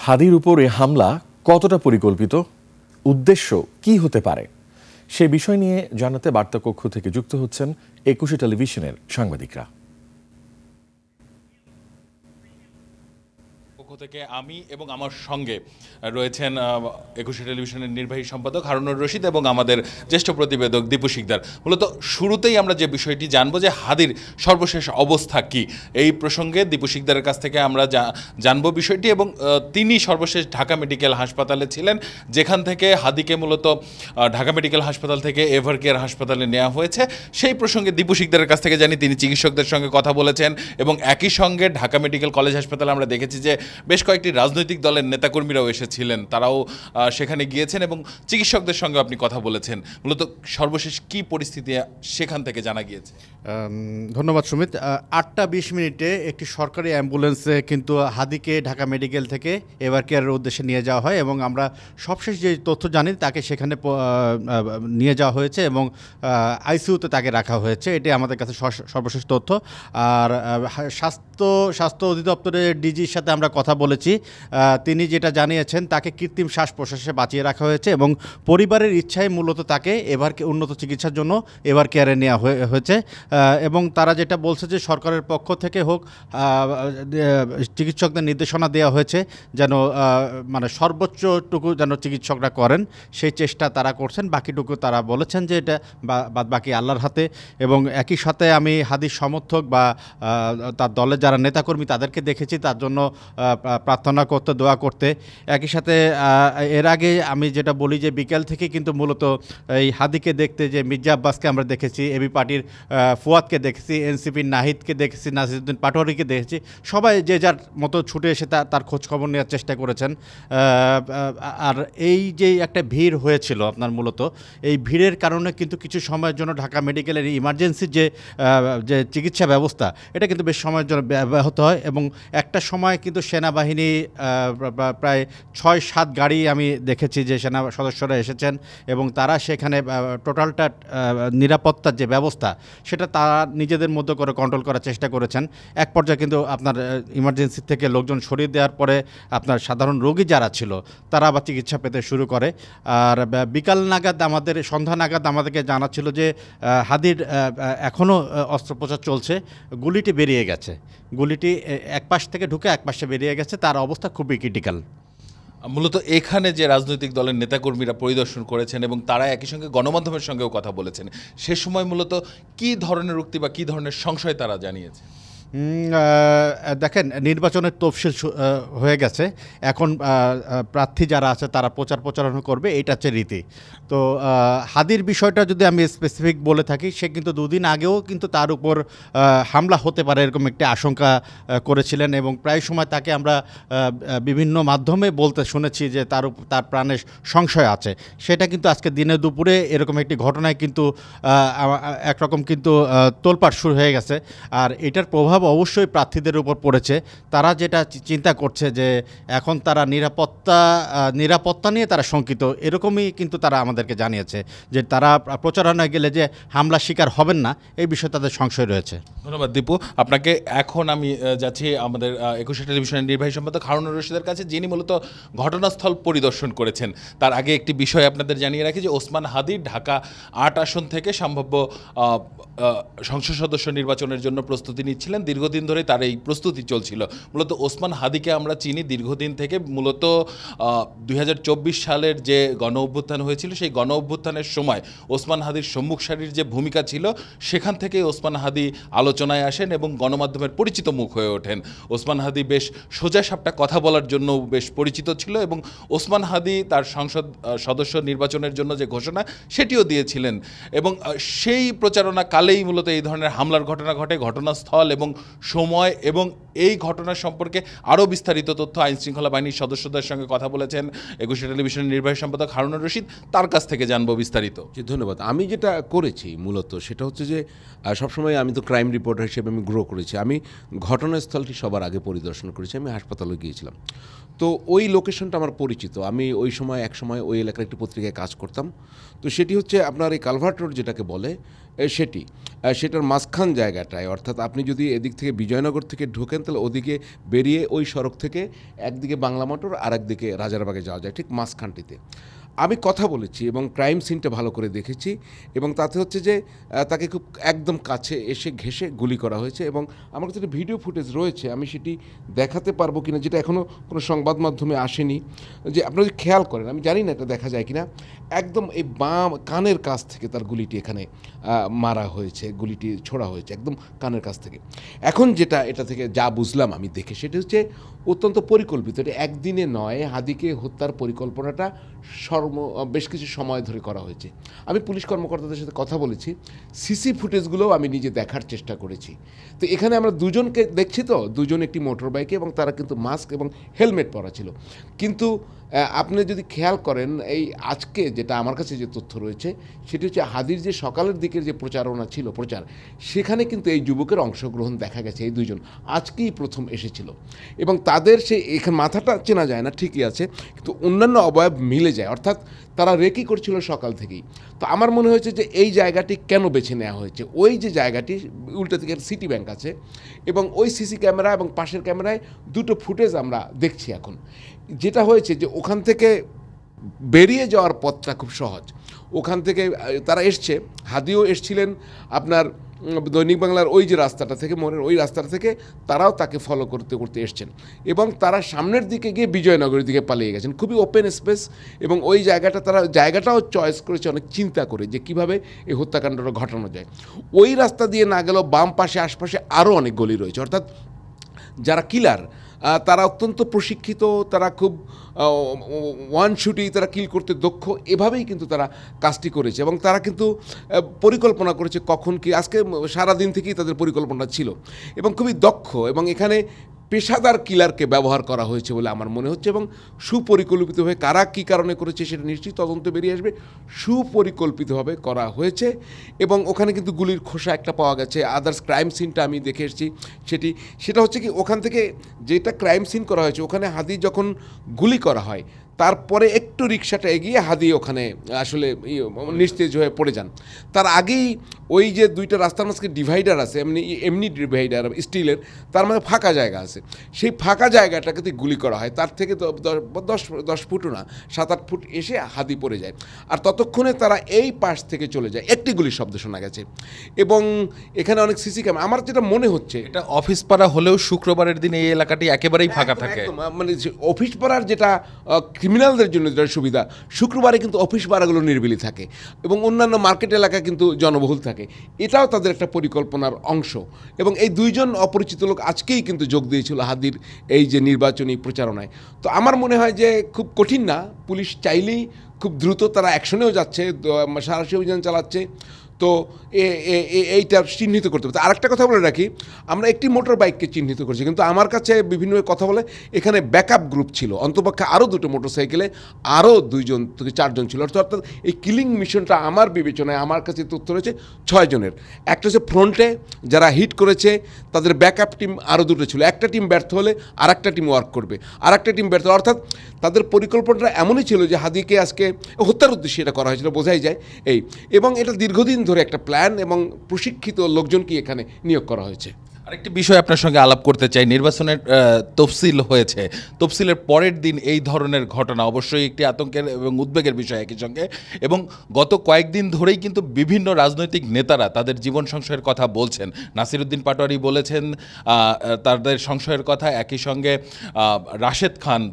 হাদির উপরে হামলা কতটা পরিকল্পিত, উদ্দেশ্য কি হতে পারে, সে বিষয় নিয়ে জানাতে বার্তাকক্ষ থেকে যুক্ত হচ্ছেন একুশে টেলিভিশনের সাংবাদিকরা। থেকে আমি এবং আমার সঙ্গে রয়েছেন একুশে টেলিভিশনের নির্বাহী সম্পাদক হারুনুর রশিদ এবং আমাদের জ্যেষ্ঠ প্রতিবেদক দীপু শিকদার। মূলত শুরুতেই আমরা যে বিষয়টি জানবো যে হাদির সর্বশেষ অবস্থা কি, এই প্রসঙ্গে দীপু শিকদারের কাছ থেকে আমরা জানবো বিষয়টি। এবং তিনি সর্বশেষ ঢাকা মেডিকেল হাসপাতালে ছিলেন, যেখান থেকে হাদিকে মূলত ঢাকা মেডিকেল হাসপাতাল থেকে এভার কেয়ার হাসপাতালে নেওয়া হয়েছে। সেই প্রসঙ্গে দীপু শিকদারের কাছ থেকে জানি তিনি চিকিৎসকদের সঙ্গে কথা বলেছেন এবং একই সঙ্গে ঢাকা মেডিকেল কলেজ হাসপাতালে আমরা দেখেছি যে বেশ কয়েকটি রাজনৈতিক দলের নেতাকর্মীরাও এসেছিলেন, তারাও সেখানে গিয়েছেন এবং চিকিৎসকদের সঙ্গে আপনি কথা বলেছেন। মূলত সর্বশেষ কি পরিস্থিতি সেখান থেকে জানা গিয়েছে? ধন্যবাদ সুমিত। 8টা 20 একটি সরকারি অ্যাম্বুলেন্সে কিন্তু হাদিকে ঢাকা মেডিকেল থেকে এভার কেয়ারের উদ্দেশ্যে নিয়ে যাওয়া হয় এবং আমরা সবশেষ যে তথ্য জানি তাকে সেখানে নিয়ে যাওয়া হয়েছে এবং আইসিইউতে তাকে রাখা হয়েছে, এটি আমাদের কাছে সর্বশেষ তথ্য। আর স্বাস্থ্য অধিদপ্তরের ডিজির সাথে আমরা কথা বলেছি, তিনি যেটা জানিয়েছেন তাকে কৃত্রিম শ্বাস প্রশ্বাসে বাঁচিয়ে রাখা হয়েছে এবং পরিবারের ইচ্ছায় মূলত তাকে উন্নত চিকিৎসার জন্য এভার কেয়ারে নেওয়া হয়েছে। এবং তারা যেটা বলছে যে সরকারের পক্ষ থেকে হোক চিকিৎসকদের নির্দেশনা দেওয়া হয়েছে যেন মানে সর্বোচ্চটুকু যেন চিকিৎসকরা করেন, সেই চেষ্টা তারা করছেন। বাকিটুকু তারা বলেছেন যে এটা বাকি আল্লাহর হাতে। এবং একই সাথে আমি হাদির সমর্থক বা তার দলের যারা নেতাকর্মী তাদেরকে দেখেছি তার জন্য প্রার্থনা করতে, দোয়া করতে। একই সাথে এর আগে আমি যেটা বলি যে বিকেল থেকে কিন্তু মূলত এই হাদিকে দেখতে যে মির্জা আব্বাসকে আমরা দেখেছি, এবি পার্টির ফুয়াদকে দেখেছি, এনসিপির নাহিদকে দেখেছি, নাসিরুদ্দিন পাটোয়ারিকে দেখেছি, সবাই যে যার মতো ছুটে এসে তার খোঁজ খবর নেওয়ার চেষ্টা করেছেন। আর এই যে একটা ভিড় হয়েছিল আপনার, মূলত এই ভিড়ের কারণে কিন্তু কিছু সময়ের জন্য ঢাকা মেডিকেলের ইমার্জেন্সির যে চিকিৎসা ব্যবস্থা এটা কিন্তু বেশ সময়ের জন্য ব্যাহত হয় এবং একটা সময় কিন্তু সেনাবাহিনী প্রায় 6-7 গাড়ি আমি দেখেছি যে সেনা সদস্যরা এসেছেন এবং তারা সেখানে টোটালটা নিরাপত্তার যে ব্যবস্থা সেটা তারা নিজেদের মধ্যে করে কন্ট্রোল করার চেষ্টা করেছেন। এক পর্যায়ে কিন্তু আপনার ইমার্জেন্সি থেকে লোকজন সরিয়ে দেওয়ার পরে আপনার সাধারণ রোগী যারা ছিল তারা আবার চিকিৎসা পেতে শুরু করে। আর বিকাল নাগাদ সন্ধ্যা নাগাদ আমাদেরকে জানাচ্ছিল যে হাদির এখনও অস্ত্রোপচার চলছে, গুলিটি বেরিয়ে গেছে, গুলিটি এক পাশ থেকে ঢুকে এক পাশে বেরিয়ে গেছে, তার অবস্থা খুবই ক্রিটিক্যাল। মূলত এখানে যে রাজনৈতিক দলের নেতাকর্মীরা পরিদর্শন করেছেন এবং তারা একই সঙ্গে গণমাধ্যমের সঙ্গেও কথা বলেছেন, সে সময় মূলত কী ধরনের উক্তি বা কী ধরনের সংশয় তারা জানিয়েছে? দেখেন, নির্বাচনের তফসিল হয়ে গেছে, এখন প্রার্থী যারা আছে তারা প্রচারণা করবে, এটা হচ্ছে রীতি। তো হাদির বিষয়টা যদি আমি স্পেসিফিক বলে থাকি, সে কিন্তু 2 দিন আগেও কিন্তু তার উপর হামলা হতে পারে এরকম একটি আশঙ্কা করেছিলেন এবং প্রায় সময় তাকে আমরা বিভিন্ন মাধ্যমে বলতে শুনেছি যে তার প্রাণের সংশয় আছে। সেটা কিন্তু আজকে দিনে দুপুরে এরকম একটি ঘটনায় কিন্তু একরকম কিন্তু তোলপাড় শুরু হয়ে গেছে। আর এটার প্রভাব অবশ্যই প্রার্থীদের উপর পড়েছে। তারা যেটা চিন্তা করছে যে এখন তারা নিরাপত্তা নিয়ে তারা শঙ্কিত, এরকমই কিন্তু তারা আমাদেরকে জানিয়েছে যে তারা প্রচারণায় গেলে যে হামলা শিকার হবেন না, এই বিষয়ে তাদের সংশয় রয়েছে। ধন্যবাদ দীপু আপনাকে। এখন আমি যাচ্ছি আমাদের একুশে টেলিভিশনের নির্বাহী সম্পাদক হারুনুর রশিদের কাছে, যিনি মূলত ঘটনাস্থল পরিদর্শন করেছেন। তার আগে একটি বিষয় আপনাদের জানিয়ে রাখি যে ওসমান হাদি ঢাকা 8 আসন থেকে সম্ভাব্য সংসদ সদস্য নির্বাচনের জন্য প্রস্তুতি নিচ্ছিলেন। দীর্ঘদিন ধরে তার এই প্রস্তুতি চলছিল। মূলত ওসমান হাদিকে আমরা চিনি দীর্ঘদিন থেকে, মূলত 2024 সালের যে গণ অভ্যুত্থান হয়েছিল সেই গণ অভ্যুত্থানের সময় ওসমান হাদির সম্মুখ সারির যে ভূমিকা ছিল সেখান থেকে ওসমান হাদি আলোচনায় আসেন এবং গণমাধ্যমের পরিচিত মুখ হয়ে ওঠেন। ওসমান হাদি বেশ সোজা সাপটা কথা বলার জন্য বেশ পরিচিত ছিল এবং ওসমান হাদি তার সংসদ সদস্য নির্বাচনের জন্য যে ঘোষণা সেটিও দিয়েছিলেন এবং সেই প্রচারণা কালেই মূলত এই ধরনের হামলার ঘটনা ঘটে। ঘটনাস্থল এবং সময় এবং এই ঘটনা সম্পর্কে আরও বিস্তারিত তথ্য আইনশৃঙ্খলা বাহিনীর সদস্যদের সঙ্গে কথা বলেছেন একুশে টেলিভিশনের নির্বাহী সম্পাদক হারুনুর রশিদ, তার কাছ থেকে জানবো বিস্তারিত। ধন্যবাদ। আমি যেটা করেছি মূলত সেটা হচ্ছে যে সবসময় আমি তো ক্রাইম রিপোর্টার হিসেবে আমি গ্রো করেছি, আমি ঘটনাস্থলটি সবার আগে পরিদর্শন করেছি, আমি হাসপাতালে গিয়েছিলাম। তো ওই লোকেশনটা আমার পরিচিত। আমি ওই সময় এক সময় ওই এলাকার একটি পত্রিকায় কাজ করতাম। তো সেটি হচ্ছে আপনার এই কালভার্ট রোড যেটাকে বলে সেটার মাঝখান জায়গাটায়, অর্থাৎ আপনি যদি এদিক থেকে বিজয়নগর থেকে ঢোকেন তাহলে ওদিকে বেরিয়ে ওই সড়ক থেকে একদিকে বাংলা মোটর আর একদিকে রাজারবাগে যাওয়া যায়, ঠিক মাঝখানটিতে। আমি কথা বলেছি এবং ক্রাইম সিনটা ভালো করে দেখেছি, এবং তাতে হচ্ছে যে তাকে খুব একদম কাছে এসে ঘেঁষে গুলি করা হয়েছে, এবং আমার কাছে একটা ভিডিও ফুটেজ রয়েছে, আমি সেটি দেখাতে পারবো কিনা, যেটা এখনও কোনো সংবাদ মাধ্যমে আসেনি। যে আপনারা যদি খেয়াল করেন, আমি জানি না এটা দেখা যায় কিনা, একদম এই বাম কানের কাছ থেকে তার গুলিটি এখানে মারা হয়েছে, গুলিটি ছোড়া হয়েছে একদম কানের কাছ থেকে। এখন যেটা এটা থেকে যা বুঝলাম আমি দেখে, সেটা হচ্ছে অত্যন্ত পরিকল্পিত। এটা একদিনে নয়, হাদিকে হত্যার পরিকল্পনাটা বেশ কিছু সময় ধরে করা হয়েছে। আমি পুলিশ কর্মকর্তাদের সাথে কথা বলেছি, সিসি ফুটেজগুলোও আমি নিজে দেখার চেষ্টা করেছি। তো এখানে আমরা দুজনকে দেখছি, তো দুজন একটি মোটর বাইকে, এবং তারা কিন্তু মাস্ক এবং হেলমেট পরা ছিল। কিন্তু আপনি যদি খেয়াল করেন, এই আজকে যেটা আমার কাছে যে তথ্য রয়েছে সেটি হচ্ছে হাদির যে সকালের দিকের যে প্রচারণা ছিল, সেখানে কিন্তু এই যুবকের অংশগ্রহণ দেখা গেছে। এই দুইজন আজকেই প্রথম এসেছিল, এবং তাদের এখানে মাথাটা চেনা যায় না, ঠিকই আছে, কিন্তু অন্যান্য অবয়ব মিলে যায়, অর্থাৎ তারা রেকি করছিল সকাল থেকেই। তো আমার মনে হয়েছে যে এই জায়গাটি কেন বেছে নেওয়া হয়েছে, ওই যে জায়গাটি উল্টো দিকের সিটি ব্যাংক আছে, এবং ওই সিসি ক্যামেরা এবং পাশের ক্যামেরায় দুটো ফুটেজ আমরা দেখছি এখন। যেটা হয়েছে যে ওখান থেকে বেরিয়ে যাওয়ার পথটা খুব সহজ। ওখান থেকে তারা এসছে, হাদিও এসছিলেন আপনার দৈনিক বাংলার ওই যে রাস্তাটা থেকে, মনের ওই রাস্তাটা থেকে তারাও তাকে ফলো করতে করতে এসছেন, এবং তারা সামনের দিকে গিয়ে বিজয়নগরের দিকে পালিয়ে গেছেন। খুবই ওপেন স্পেস, এবং ওই জায়গাটাও চয়েস করেছে অনেক চিন্তা করে যে কিভাবে এই হত্যাকাণ্ডটা ঘটানো যায়। ওই রাস্তা দিয়ে না গেলেও বাম পাশে আশপাশে আরও অনেক গলি রয়েছে, অর্থাৎ যারা কিলার তারা অত্যন্ত প্রশিক্ষিত, তারা খুব ওয়ান শুটেই তারা কিল করতে দক্ষ, এভাবেই কিন্তু তারা কাজটি করেছে, এবং তারা কিন্তু পরিকল্পনা করেছে কখন কি, আজকে সারাদিন থেকেই তাদের পরিকল্পনা ছিল, এবং খুবই দক্ষ, এবং এখানে পেশাদার কিলারকে ব্যবহার করা হয়েছে বলে আমার মনে হচ্ছে, এবং সুপরিকল্পিতভাবে কারা কী কারণে করেছে সেটা নিশ্চয়ই তদন্ত বেরিয়ে আসবে। সুপরিকল্পিতভাবে করা হয়েছে, এবং ওখানে কিন্তু গুলির খোসা একটা পাওয়া গেছে। আদার্স ক্রাইম সিনটা আমি দেখে এসেছি, সেটা হচ্ছে কি, ওখান থেকে যেটা ক্রাইম সিন করা হয়েছে, ওখানে হাদি যখন গুলি করা হয় তারপরে একটু রিক্সাটা এগিয়ে হাদি ওখানে আসলে নিস্তেজ হয়ে পড়ে যান। তার আগেই ওই যে দুইটা রাস্তার মাঝখানে ডিভাইডার আছে, এমনি ডিভাইডার স্টিলের, তার মানে ফাঁকা জায়গা আছে, সেই ফাঁকা জায়গাটাকে গুলি করা হয়। তার থেকে 10 ফুটও না, 7-8 ফুট এসে হাদি পড়ে যায়, আর ততক্ষণে তারা এই পাশ থেকে চলে যায়। একটি গুলির শব্দ শোনা গেছে, এবং এখানে অনেক সিসি ক্যামেরা। আমার যেটা মনে হচ্ছে, এটা অফিস পাড়া হলেও শুক্রবারের দিন এই এলাকাটি একেবারেই ফাঁকা থাকে। মানে অফিস পাড়ার যেটা ক্রিমিনালদের জন্য যেটা সুবিধা, শুক্রবারে কিন্তু অফিস পাড়াগুলো নিরিবিলি থাকে, এবং অন্যান্য মার্কেট এলাকা কিন্তু জনবহুল থাকে। এটাও তাদের একটা পরিকল্পনার অংশ, এবং এই দুইজন অপরিচিত লোক আজকেই কিন্তু যোগ দিয়েছিল হাদির এই যে নির্বাচনী প্রচারণায়। তো আমার মনে হয় যে খুব কঠিন না, পুলিশ চাইলেই খুব দ্রুত তারা অ্যাকশনেও যাচ্ছে, সারাশি অভিযান চালাচ্ছে। তো এইটা চিহ্নিত করতে হবে। আরেকটা কথা বলে রাখি, আমরা একটি মোটর বাইককে চিহ্নিত করছি, কিন্তু আমার কাছে বিভিন্ন কথা বলে এখানে ব্যাকআপ গ্রুপ ছিল, অন্তপক্ষে আরও 2টো মোটরসাইকেলে আরও 2 থেকে 4 জন ছিল। অর্থাৎ এই কিলিং মিশনটা আমার বিবেচনায়, আমার কাছে তথ্য রয়েছে 6 জনের। একটা হচ্ছে ফ্রন্টে যারা হিট করেছে, তাদের ব্যাকআপ টিম আরও 2টো ছিল। একটা টিম ব্যর্থ হলে আর একটা টিম ওয়ার্ক করবে, আর একটা টিম ব্যর্থ, অর্থাৎ তাদের পরিকল্পনাটা এমনই ছিল যে হাদিকে আজকে হত্যার উদ্দেশ্যে এটা করা হয়েছিল, বোঝাই যায় এবং এটা দীর্ঘদিন ধরে একটা প্ল্যান এবং প্রশিক্ষিত লোকজনকে এখানে নিয়োগ করা হয়েছে। আরেকটি বিষয় আপনার সঙ্গে আলাপ করতে চাই, নির্বাচনের তফসিল হয়েছে, তফসিলের পরের দিন এই ধরনের ঘটনা অবশ্যই একটি আতঙ্কের এবং উদ্বেগের বিষয় একই সঙ্গে, এবং গত কয়েকদিন ধরেই কিন্তু বিভিন্ন রাজনৈতিক নেতারা তাদের জীবন সংশয়ের কথা বলছেন। নাসিরুদ্দিন পাটোয়ারি বলেছেন তাদের সংশয়ের কথা, একই সঙ্গে রাশেদ খান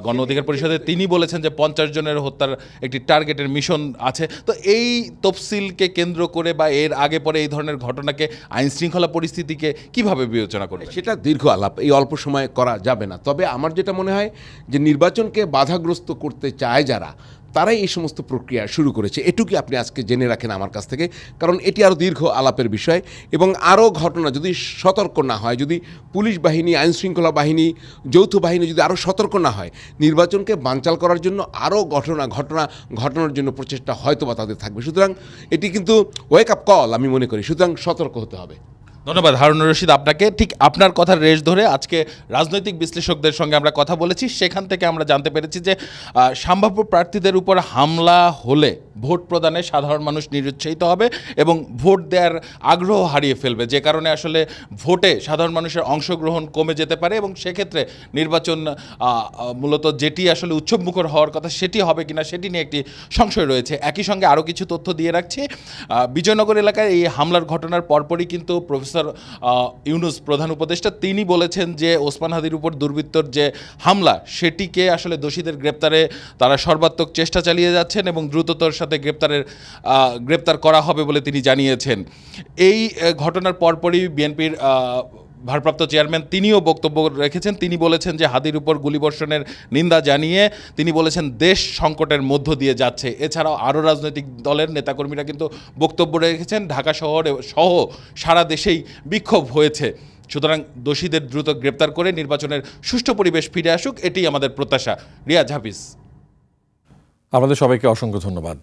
গণ অধিকার পরিষদে তিনি বলেছেন যে 50 জনের হত্যার একটি টার্গেটের মিশন আছে। তো এই তফসিলকে কেন্দ্র করে বা এর আগে পরে এই ধরনের ঘটনাকে, আইন শৃঙ্খলা পরিস্থিতিকে কিভাবে বিবেচনা করবে? সেটা দীর্ঘ আলাপ, এই অল্প সময়ে করা যাবে না। তবে আমার যেটা মনে হয় যে নির্বাচনকে বাধাগ্রস্ত করতে চায় যারা, তারাই এই সমস্ত প্রক্রিয়া শুরু করেছে। এটুকুই আপনি আজকে জেনে রাখেন আমার কাছ থেকে, কারণ এটি আরও দীর্ঘ আলাপের বিষয়, এবং আরও ঘটনা যদি সতর্ক না হয়, যদি পুলিশ বাহিনী, আইন শৃঙ্খলা বাহিনী, যৌথ বাহিনী যদি আরও সতর্ক না হয়, নির্বাচনকে বানচাল করার জন্য আরও ঘটনার জন্য প্রচেষ্টা হয়তো বা তাদের থাকবে। সুতরাং এটি কিন্তু ওয়েক আপ কল আমি মনে করি, সুতরাং সতর্ক হতে হবে। ধন্যবাদ হারুনুর রশিদ আপনাকে। ঠিক আপনার কথার রেশ ধরে আজকে রাজনৈতিক বিশ্লেষকদের সঙ্গে আমরা কথা বলেছি, সেখান থেকে আমরা জানতে পেরেছি যে সম্ভাব্য প্রার্থীদের উপর হামলা হলে ভোট প্রদানে সাধারণ মানুষ নিরুৎসাহিত হবে এবং ভোট দেওয়ার আগ্রহ হারিয়ে ফেলবে, যে কারণে আসলে ভোটে সাধারণ মানুষের অংশগ্রহণ কমে যেতে পারে এবং সেক্ষেত্রে নির্বাচন মূলত যেটি আসলে উৎসবমুখর হওয়ার কথা সেটি হবে কিনা সেটি নিয়ে একটি সংশয় রয়েছে। একই সঙ্গে আরও কিছু তথ্য দিয়ে রাখছি। বিজয়নগর এলাকায় এই হামলার ঘটনার পরপরই কিন্তু প্রফেসর ইউনুস প্রধান উপদেষ্টা তিনি বলেছেন যে ওসমান হাদির উপর দুর্বৃত্তর যে হামলা সেটিকে আসলে দোষীদের গ্রেপ্তারে তারা সর্বাত্মক চেষ্টা চালিয়ে যাচ্ছেন এবং দ্রুততর সাথে গ্রেপ্তার করা হবে বলে তিনি জানিয়েছেন। এই ঘটনার পরপরই বিএনপির ভারপ্রাপ্ত চেয়ারম্যান তিনিও বক্তব্য রেখেছেন। তিনি বলেছেন যে হাদির উপর গুলিবর্ষণের নিন্দা জানিয়ে তিনি বলেছেন দেশ সংকটের মধ্য দিয়ে যাচ্ছে। এছাড়াও আরও রাজনৈতিক দলের নেতাকর্মীরা কিন্তু বক্তব্য রেখেছেন। ঢাকা শহরে সহ সারা দেশেই বিক্ষোভ হয়েছে। সুতরাং দোষীদের দ্রুত গ্রেপ্তার করে নির্বাচনের সুষ্ঠু পরিবেশ ফিরে আসুক, এটি আমাদের প্রত্যাশা। রিয়াজ, হাফিজ। আপনাদের সবাইকে অসংখ্য ধন্যবাদ।